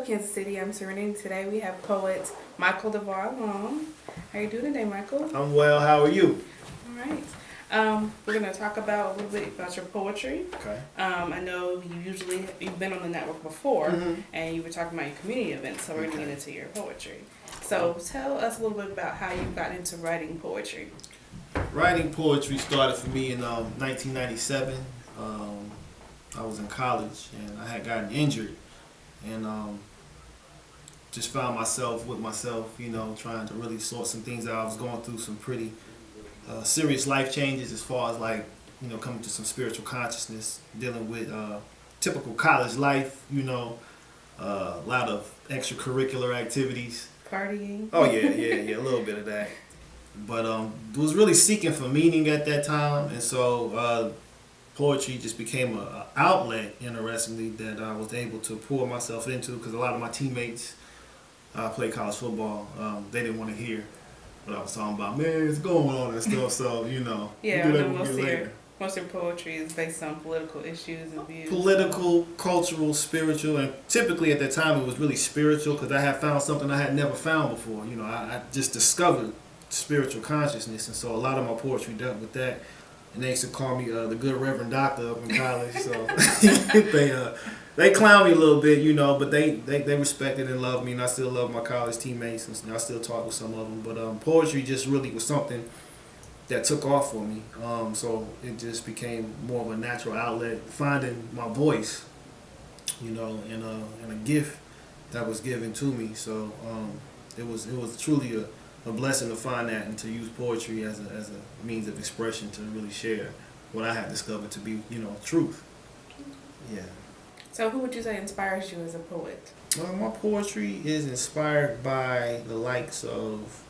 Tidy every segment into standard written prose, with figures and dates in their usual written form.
Kansas City. I'm Serenity. Today we have poet Michael DeVar Long. How are you doing today, Michael? I'm well. How are you? All right. We're going to talk about a little bit about your poetry. Okay. I know you've been on the network before, Mm-hmm. and you were talking about your community events, so we're going to Okay. get into your poetry. So tell us a little bit about how you got into writing poetry. Writing poetry started for me in 1997. I was in college and I had gotten injured and just found myself with myself, trying to really sort some things out. I was going through some pretty serious life changes as far as coming to some spiritual consciousness, dealing with typical college life, a lot of extracurricular activities. Partying. Oh yeah, a little bit of that. But was really seeking for meaning at that time, and so poetry just became an outlet, interestingly, that I was able to pour myself into, because a lot of my teammates played college football. They didn't want to hear what I was talking about. Man, it's going on and stuff. So Yeah, we do I that know when we get later. most of your poetry is based on political issues and views. Political, cultural, spiritual, and typically at that time it was really spiritual, because I had found something I had never found before. I just discovered spiritual consciousness, and so a lot of my poetry dealt with that. And they used to call me the good Reverend Doctor up in college. So they clown me a little bit, but they respected and loved me, and I still love my college teammates, and I still talk with some of them. But poetry just really was something that took off for me. So it just became more of a natural outlet, finding my voice, and a gift that was given to me. So it was truly a blessing to find that and to use poetry as a means of expression to really share what I had discovered to be, truth. Yeah. So who would you say inspires you as a poet? My poetry is inspired by the likes of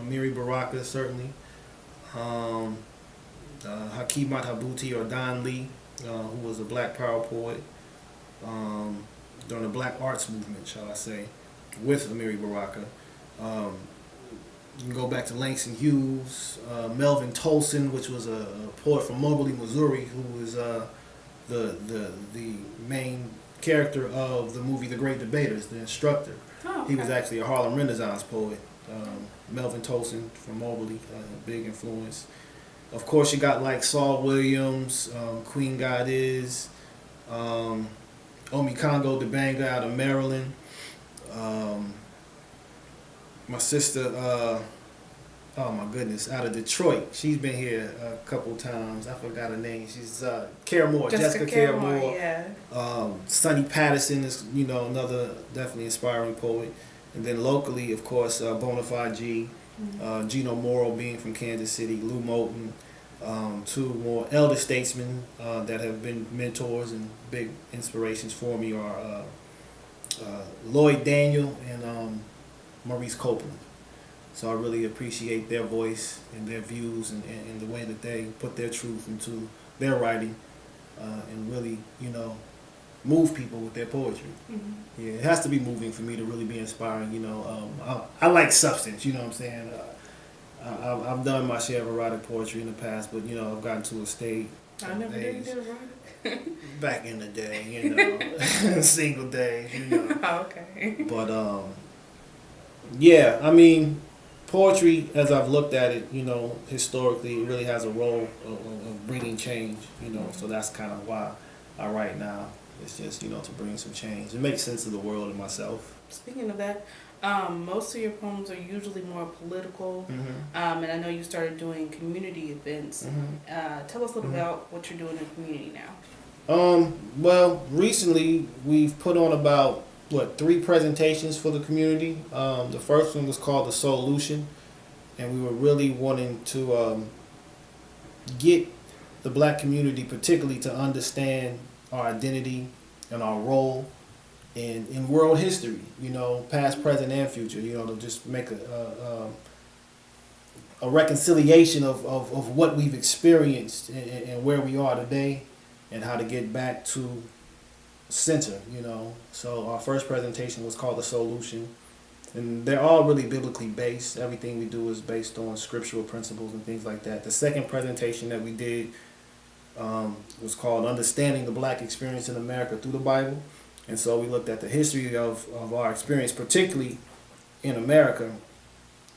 Amiri Baraka, certainly, Hakeem Madhabuti or Don Lee, who was a Black Power poet during the Black Arts Movement, shall I say, with Amiri Baraka. You can go back to Langston Hughes, Melvin Tolson, which was a poet from Moberly, Missouri, who was the main character of the movie The Great Debaters, the instructor. Oh, okay. He was actually a Harlem Renaissance poet. Melvin Tolson from Moberly, big influence. Of course, you got like Saul Williams, Queen God Is, Omi Congo Debanga out of Maryland. My sister, oh my goodness, out of Detroit. She's been here a couple times. I forgot her name. She's Care Moore, Jessica Care Moore. Yeah. Sonny Patterson is, another definitely inspiring poet. And then locally, of course, Bonafide G, Gino Morrow being from Kansas City, Lou Moulton, two more elder statesmen that have been mentors and big inspirations for me are Lloyd Daniel and Maurice Copeland. So I really appreciate their voice and their views and the way that they put their truth into their writing and really, move people with their poetry. Mm-hmm. Yeah, it has to be moving for me to really be inspiring. I like substance, you know what I'm saying? I've done my share of erotic poetry in the past, but, I've gotten to a state. I never did erotic. Back in the day, single days, Oh, okay. But, yeah, I mean, poetry, as I've looked at it, historically, it really has a role of bringing change, so that's kind of why I write now. It's just, to bring some change. It makes sense of the world and myself. Speaking of that, most of your poems are usually more political, Mm-hmm. and I know you started doing community events. Mm-hmm. Tell us a little about what you're doing in the community now. Well, recently we've put on about 3 presentations for the community. The first one was called The Solution, and we were really wanting to get the Black community particularly to understand our identity and our role in world history, past, present, and future, to just make a reconciliation of what we've experienced and where we are today and how to get back to center, So our first presentation was called The Solution, and they're all really biblically based. Everything we do is based on scriptural principles and things like that. The second presentation that we did was called Understanding the Black Experience in America Through the Bible, And so we looked at the history of our experience, particularly in America,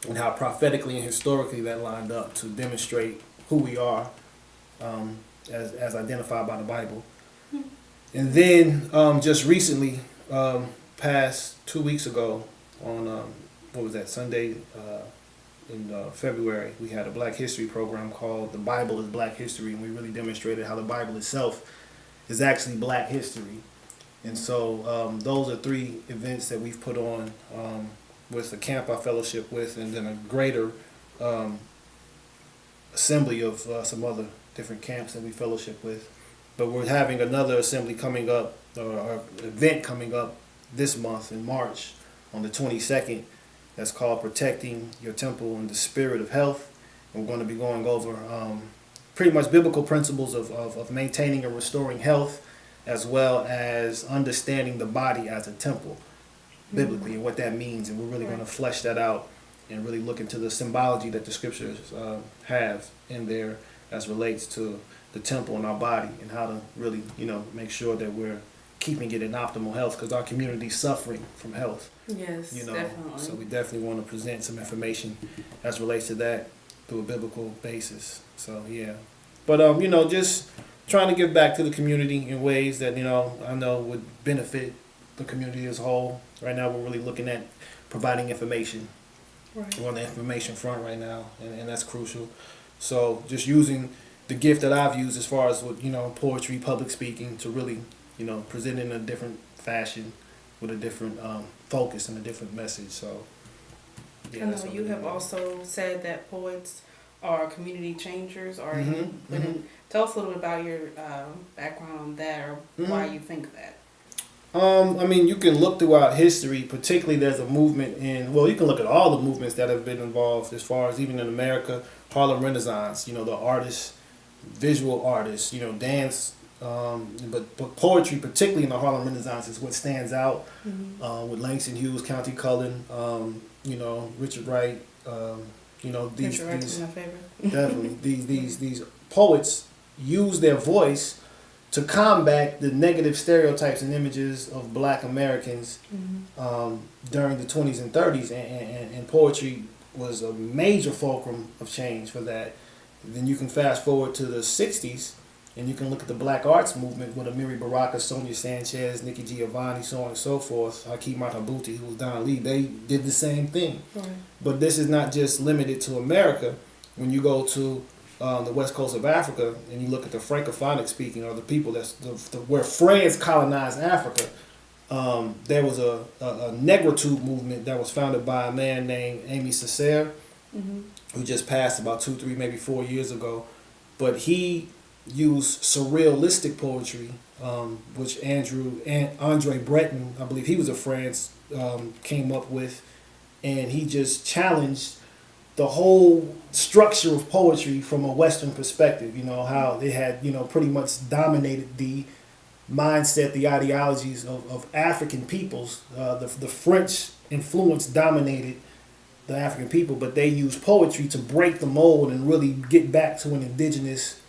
and how prophetically and historically that lined up to demonstrate who we are, as identified by the Bible. And then just recently, past 2 weeks ago, on what was that, Sunday in February, we had a Black History program called "The Bible is Black History," and we really demonstrated how the Bible itself is actually Black history. And so those are 3 events that we've put on with the camp I fellowship with, and then a greater assembly of some other different camps that we fellowship with. But we're having another assembly coming up, or event coming up this month in March on the 22nd. That's called "Protecting Your Temple in the Spirit of Health." And we're going to be going over pretty much biblical principles of maintaining and restoring health, as well as understanding the body as a temple biblically and what that means. And we're really going to flesh that out and really look into the symbology that the scriptures have in there as relates to the temple in our body, and how to really, make sure that we're keeping it in optimal health, because our community's suffering from health. Yes, definitely. So we definitely want to present some information as relates to that through a biblical basis. So yeah, but just trying to give back to the community in ways that I know would benefit the community as a whole. Right now, we're really looking at providing information. Right. We're on the information front right now, and that's crucial. So just using the gift that I've used as far as with poetry, public speaking, to really present in a different fashion with a different focus and a different message. So I know you have also said that poets are community changers. Or tell us a little bit about your background on that, or why you think that. I mean, you can look throughout history, particularly there's a movement you can look at all the movements that have been involved, as far as even in America, Harlem Renaissance, the artists, visual artists, dance, but poetry, particularly in the Harlem Renaissance, is what stands out, with Langston Hughes, Countee Cullen, Richard Wright, these Richard Wright's my favorite. definitely these poets use their voice to combat the negative stereotypes and images of Black Americans during the 20s and 30s, and poetry was a major fulcrum of change for that. Then you can fast forward to the 60s, and you can look at the Black Arts movement with Amiri Baraka, Sonia Sanchez, Nikki Giovanni, so on and so forth, Hakeem Matabuti, who was Don Lee. They did the same thing. Right. But this is not just limited to America. When you go to the west coast of Africa, and you look at the Francophonic speaking, or the people where France colonized Africa, there was a negritude movement that was founded by a man named Aimé Césaire, who just passed about 2, 3, maybe 4 years ago. But he used surrealistic poetry, which Andre Breton, I believe he was of France, came up with, and he just challenged the whole structure of poetry from a Western perspective. How they had pretty much dominated the mindset, the ideologies of African peoples. The French influence dominated the African people, but they used poetry to break the mold and really get back to an indigenous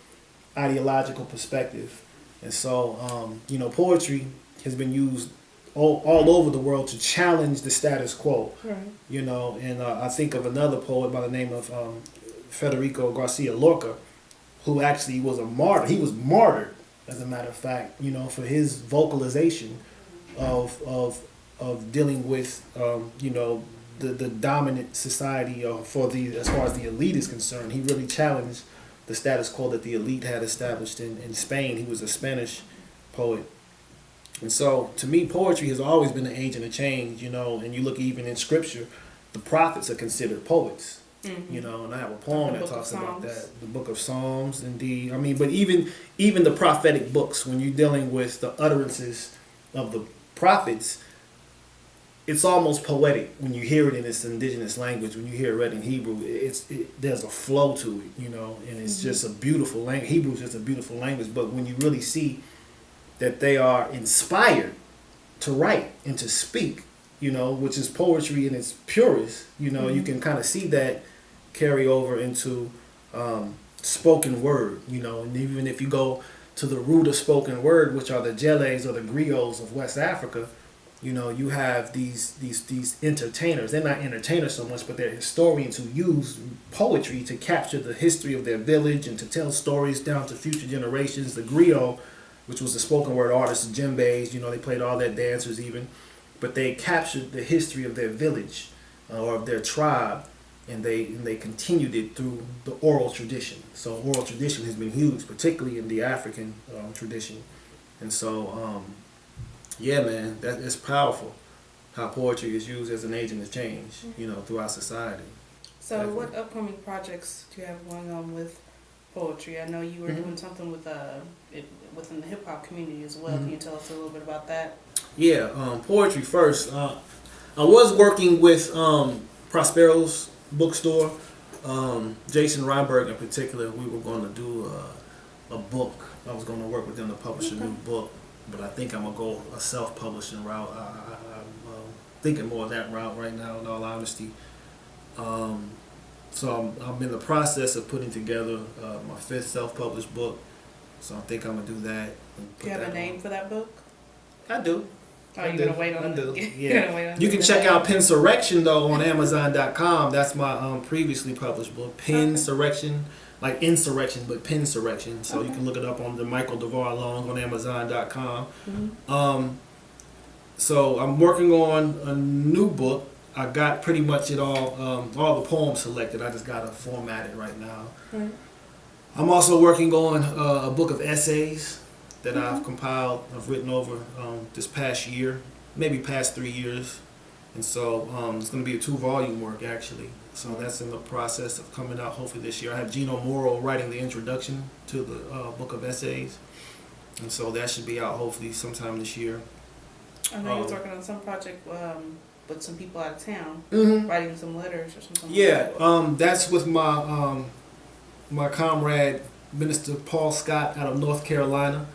ideological perspective. And so poetry has been used all over the world to challenge the status quo. Right. And I think of another poet by the name of Federico Garcia Lorca, who actually was a martyr. He was martyred, as a matter of fact, for his vocalization of dealing with the dominant society, as far as the elite is concerned. He really challenged the status quo that the elite had established in Spain. He was a Spanish poet. And so, to me, poetry has always been an agent of change, and you look even in scripture, the prophets are considered poets, and I have a poem that talks about that, the Book of Psalms, indeed. I mean, but even the prophetic books, when you're dealing with the utterances of the prophets, it's almost poetic when you hear it in its indigenous language. When you hear it read in Hebrew, there's a flow to it, and it's just a beautiful language. Hebrew is just a beautiful language, but when you really see that they are inspired to write and to speak, which is poetry in its purest, you can kind of see that carry over into spoken word, and even if you go to the root of spoken word, which are the Jelles or the griots of West Africa, you know, you have these entertainers. They're not entertainers so much, but they're historians who use poetry to capture the history of their village and to tell stories down to future generations. The griot, which was the spoken word artists, the djembes, you know, they played all their dancers even, but they captured the history of their village or of their tribe, and they continued it through the oral tradition. So oral tradition has been huge, particularly in the African tradition. And so, yeah, man, that is powerful how poetry is used as an agent of change, you know, throughout society. So definitely. What upcoming projects do you have going on with poetry? I know you were doing something with within the hip hop community as well. Can you tell us a little bit about that? Yeah, poetry first. I was working with Prospero's bookstore. Jason Reinberg in particular, we were going to do a book. I was going to work with them to publish a new book. But I think I'm going to go a self-publishing route. I'm thinking more of that route right now, in all honesty. So I'm in the process of putting together my 5th self-published book. So I think I'm going to do that. Do you have a name for that book? I do. Oh, you're going to wait on it? Yeah. You can check out Pensurrection, though, on Amazon.com. That's my previously published book, Pensurrection. Like insurrection, but Pensurrection. So you can look it up on the Michael DeVar Long on Amazon.com. So I'm working on a new book. I got pretty much it all the poems selected. I just got to format it right now. I'm also working on a book of essays that I've compiled, I've written over this past year, maybe past 3 years. And so it's going to be a 2-volume work, actually. So that's in the process of coming out hopefully this year. I have Gino Morrow writing the introduction to the book of essays. And so that should be out hopefully sometime this year. I know you was working on some project with some people out of town, writing some letters or something. Yeah, like that's with my my comrade, Minister Paul Scott out of North Carolina.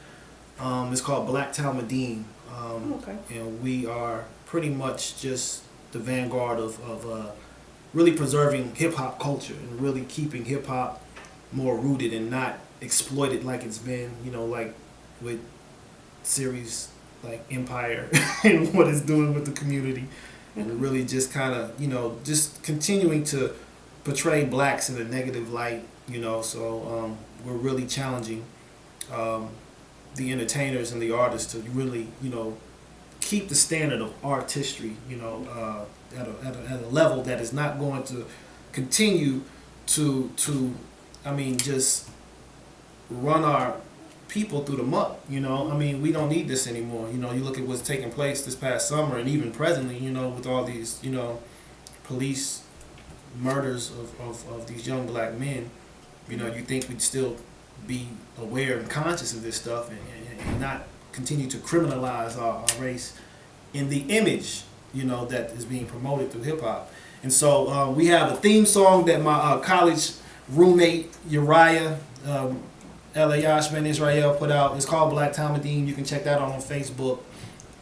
It's called Black Talmudim. And we are pretty much just the vanguard of really preserving hip-hop culture and really keeping hip-hop more rooted and not exploited like it's been, you know, like with series like Empire and what it's doing with the community. And really just kind of, you know, just continuing to portray blacks in a negative light, you know. So we're really challenging the entertainers and the artists to really, you know, keep the standard of artistry, you know, at a level that is not going to continue to I mean, just run our people through the muck, you know. I mean, we don't need this anymore. You know, you look at what's taking place this past summer and even presently, you know, with all these, you know, police murders of these young black men, you know, you think we'd still be aware and conscious of this stuff and not continue to criminalize our race in the image, you know, that is being promoted through hip-hop. And so we have a theme song that my college roommate Uriah Eliash Ben Israel put out. It's called Black Talmudim. You can check that out on Facebook.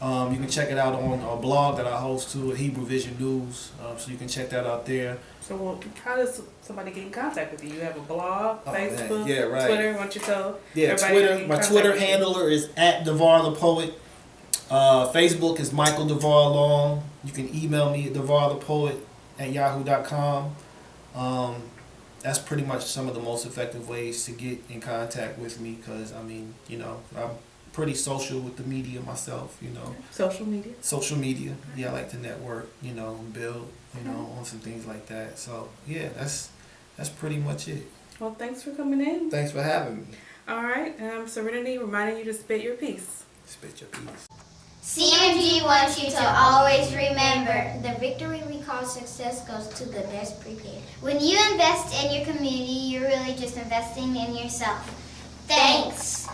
You can check it out on a blog that I host to, Hebrew Vision News. So you can check that out there. So how does somebody get in contact with you? You have a blog, Facebook, yeah, right. Twitter? Why don't you tell Twitter. My Twitter handler is @DeVar_the_Poet. Facebook is Michael DeVar Long. You can email me at DeVarThePoet@yahoo.com. That's pretty much some of the most effective ways to get in contact with me because, I mean, you know, I'm pretty social with the media myself, you know. Social media? Social media. Yeah, I like to network, you know, and build, you know, on some things like that. So, yeah, that's pretty much it. Well, thanks for coming in. Thanks for having me. All right. Serenity reminding you to spit your piece. Spit your piece. CMG wants you to always remember, the victory we call success goes to the best prepared. When you invest in your community, you're really just investing in yourself. Thanks.